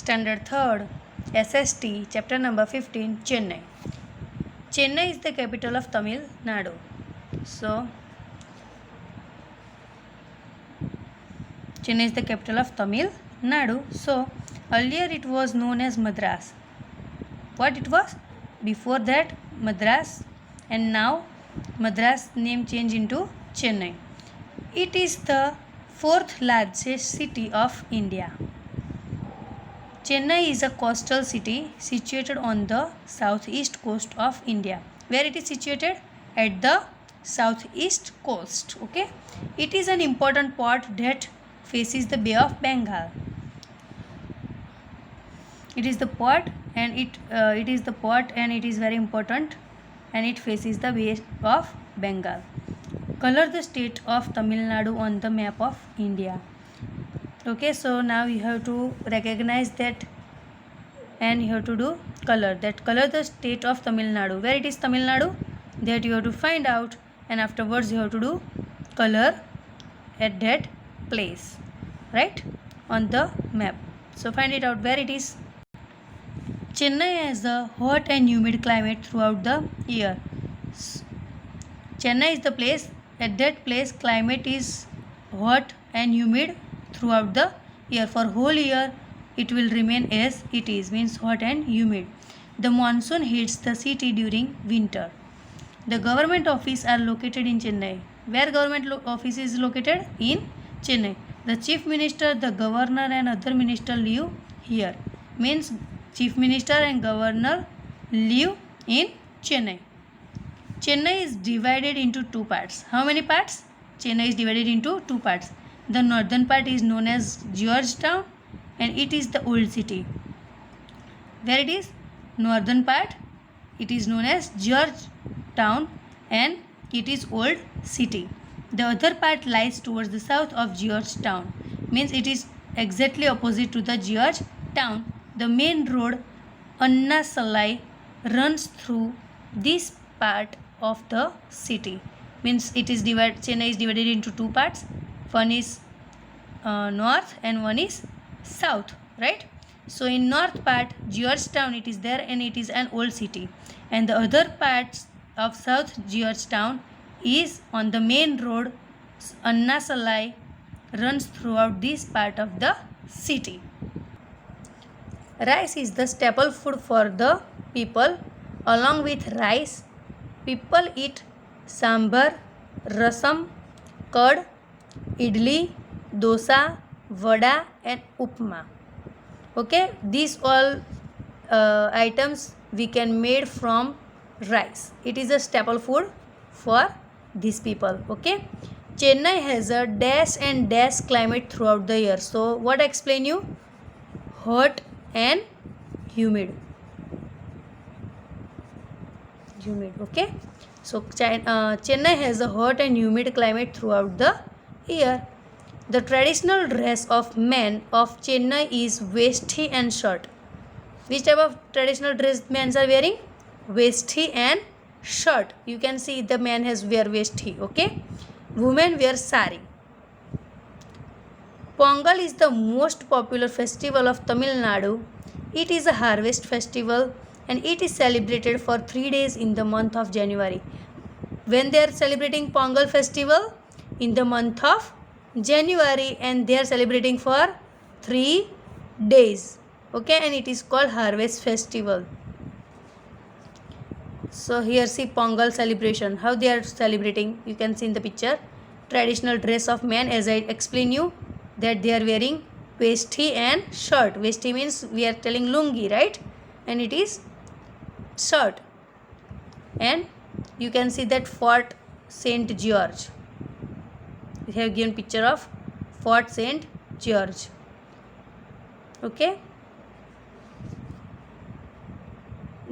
Standard 3rd, SST, Chapter number 15, Chennai. Chennai is the capital of Tamil Nadu. So, Chennai is the capital of Tamil Nadu. So, earlier it was known as Madras. What it was? Before that, Madras, and now Madras name changed into Chennai. It is the fourth largest city of India. Chennai is a coastal city situated on the southeast coast of India. Where it is situated? At the southeast coast. Okay. It is an important port that faces the Bay of Bengal. It is the port and it is very important, and it faces the Bay of Bengal. Color the state of Tamil Nadu on the map of India. Okay, so now you have to recognize that and you have to do color the state of Tamil Nadu. Where it is Tamil Nadu, that you have to find out, and afterwards you have to do color at that place, right, on the map. So find it out where it is. Chennai has a hot and humid climate throughout the year. Chennai is the place. At that place climate is hot and humid throughout the year. For whole year it will remain as it is, means hot and humid. The monsoon hits the city during winter. The government office are located in Chennai. Where government office is located? In Chennai. The chief minister, the governor and other minister live here. Means chief minister and governor live in Chennai. Chennai is divided into two parts. How many parts? Chennai is divided into two parts. The northern part is known as Georgetown, and it is the old city. Where it is? Northern part, it is known as Georgetown and it is old city. The other part lies towards the south of Georgetown, means it is exactly opposite to the Georgetown. The main road Anna Salai runs through this part of the city, means it is divided. Chennai is divided into two parts. One is north and one is south, right? So in north part Georgetown it is there and it is an old city, and the other parts of south Georgetown is on the main road Anna Salai runs throughout this part of the city. Rice is the staple food for the people. Along with rice, people eat sambar, rasam, curd, idli, dosa, vada and upma. Okay, these all items we can made from rice. It is a staple food for these people. Okay, Chennai has a dash and dash climate throughout the year. So what I explain you? Hot and humid. Okay, so Chennai has a hot and humid climate throughout the year. The traditional dress of men of Chennai is vesthi and shirt. Which type of traditional dress men are wearing? Vesthi and shirt. You can see the man has wear vesthi. Okay, women wear sari. Pongal is the most popular festival of Tamil Nadu. It is a harvest festival and it is celebrated for 3 days in the month of January. When they are celebrating Pongal festival? In the month of January, and they are celebrating for 3 days. Okay, and it is called harvest festival. So here see Pongal celebration, how they are celebrating. You can see in the picture. Traditional dress of men, as I explain you, that they are wearing vesthi and shirt. Vesthi means we are telling lungi, right? And it is shirt. And you can see that Fort St. George. We have given picture of Fort St. George. Okay.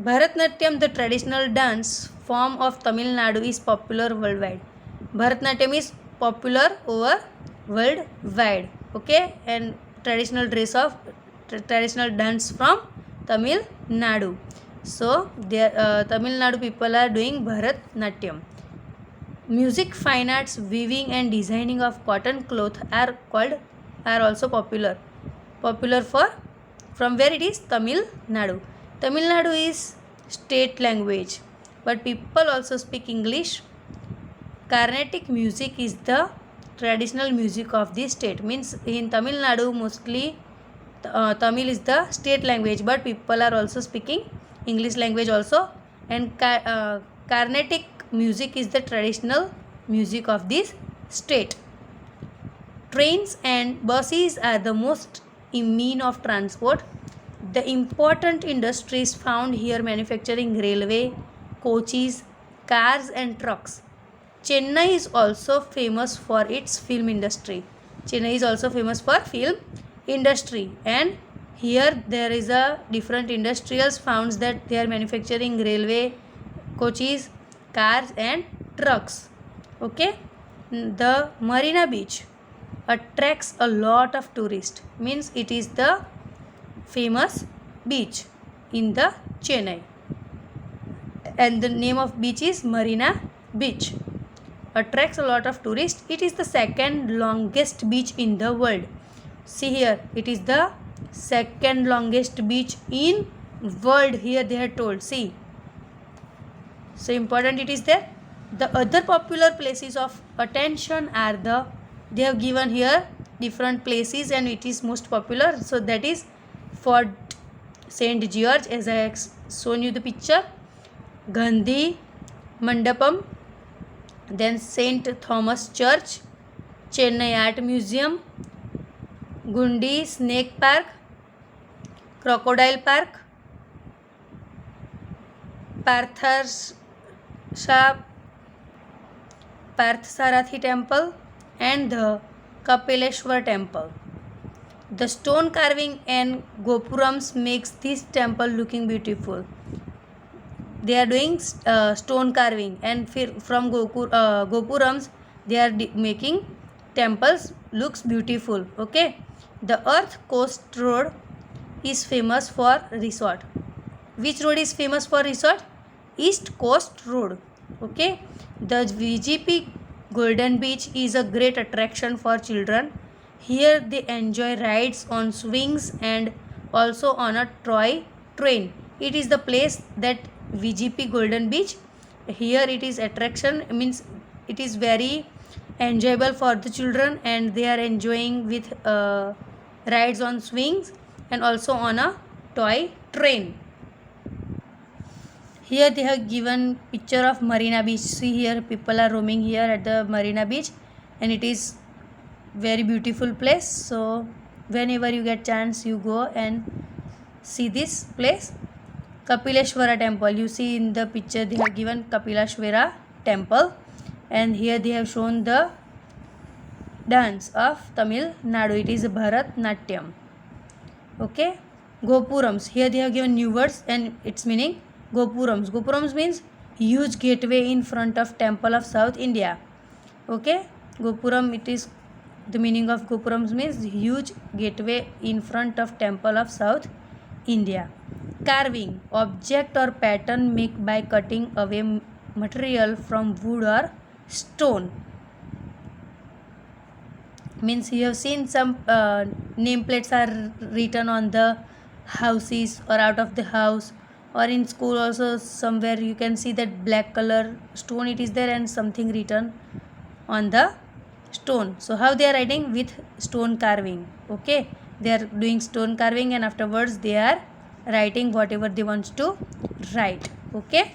Bharatnatyam, the traditional dance form of Tamil Nadu, is popular worldwide. Bharatnatyam is popular over worldwide. Okay, and traditional dress of traditional dance from Tamil Nadu. So there Tamil Nadu people are doing Bharatnatyam. Music, fine arts, weaving and designing of cotton cloth are also popular for From where it is? Tamil Nadu. Tamil Nadu is state language, but people also speak English. Carnatic music is the traditional music of the state. Means in Tamil Nadu mostly Tamil is the state language, but people are also speaking English language also. And Carnatic music is the traditional music of this state. Trains and buses are the most mean of transport. The important industries found here manufacturing railway, coaches, cars and trucks. Chennai is also famous for its film industry. Chennai is also famous for film industry, and here there is a different industrials founds that they are manufacturing railway, coaches, cars and trucks. Okay, the Marina Beach attracts a lot of tourists. Means it is the famous beach in the Chennai, and the name of beach is Marina Beach. Attracts a lot of tourists. It is the second longest beach in the world. See here, it is the second longest beach in world. Here they are told. See, so important it is there. The other popular places of attention are the, they have given here different places and it is most popular. So that is Fort St. George, as I have shown you the picture, Gandhi Mandapam, then St. Thomas Church, Chennai Art Museum, Gundi Snake Park, Crocodile Park, Parthsarathi Temple and the Kapileshwar Temple. The stone carving and gopurams makes this temple looking beautiful. They are doing stone carving, and from gopurams they are making temples looks beautiful. Okay, the Earth Coast Road is famous for resort. Which road is famous for resort? East Coast Road. Okay, the VGP Golden Beach is a great attraction for children. Here they enjoy rides on swings and also on a toy train. It is the place that VGP Golden Beach. Here it is attraction, means it is very enjoyable for the children and they are enjoying with rides on swings and also on a toy train. Here they have given picture of Marina Beach. See here, people are roaming here at the Marina Beach and it is very beautiful place. So whenever you get chance, you go and see this place. Kapileshwara Temple, you see in the picture they have given Kapileshwara Temple, and here they have shown the dance of Tamil Nadu. It is Bharatnatyam. Okay, Gopurams, here they have given new words and its meaning. Gopurams, Gopurams means huge gateway in front of temple of South India. Okay, Gopuram, it is the meaning of Gopurams means huge gateway in front of temple of South India. Carving, object or pattern made by cutting away material from wood or stone. Means you have seen some nameplates are written on the houses or out of the house, or in school also somewhere you can see that black color stone it is there and something written on the stone. So how they are writing? With stone carving. Okay, they are doing stone carving and afterwards they are writing whatever they want to write. Okay,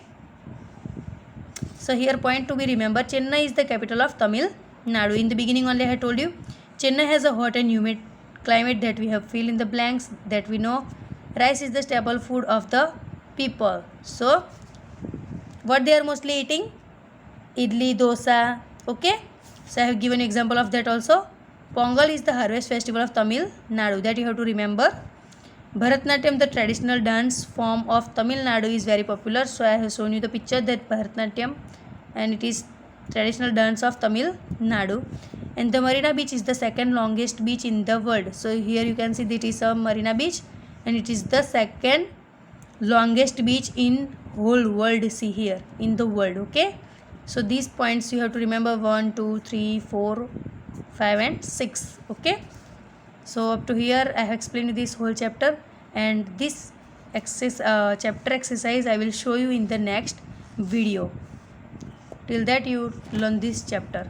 so here point to be remember, Chennai is the capital of Tamil Nadu. In the beginning only I had told you Chennai has a hot and humid climate that we have fill in the blanks that we know. Rice is the staple food of the people. So what they are mostly eating? Idli, dosa. Okay, so I have given example of that also. Pongal is the harvest festival of Tamil Nadu, that you have to remember. Bharatnatyam, the traditional dance form of Tamil Nadu, is very popular. So I have shown you the picture that Bharatnatyam and it is traditional dance of Tamil Nadu. And the Marina Beach is the second longest beach in the world. So here you can see that it is a Marina Beach and it is the second longest beach in whole world. See here, in the world. Okay, so these points you have to remember: 1, 2, 3, 4, 5 and 6. Okay, so up to here I have explained this whole chapter. and this chapter exercise I will show you in the next video. Till that you learn this chapter.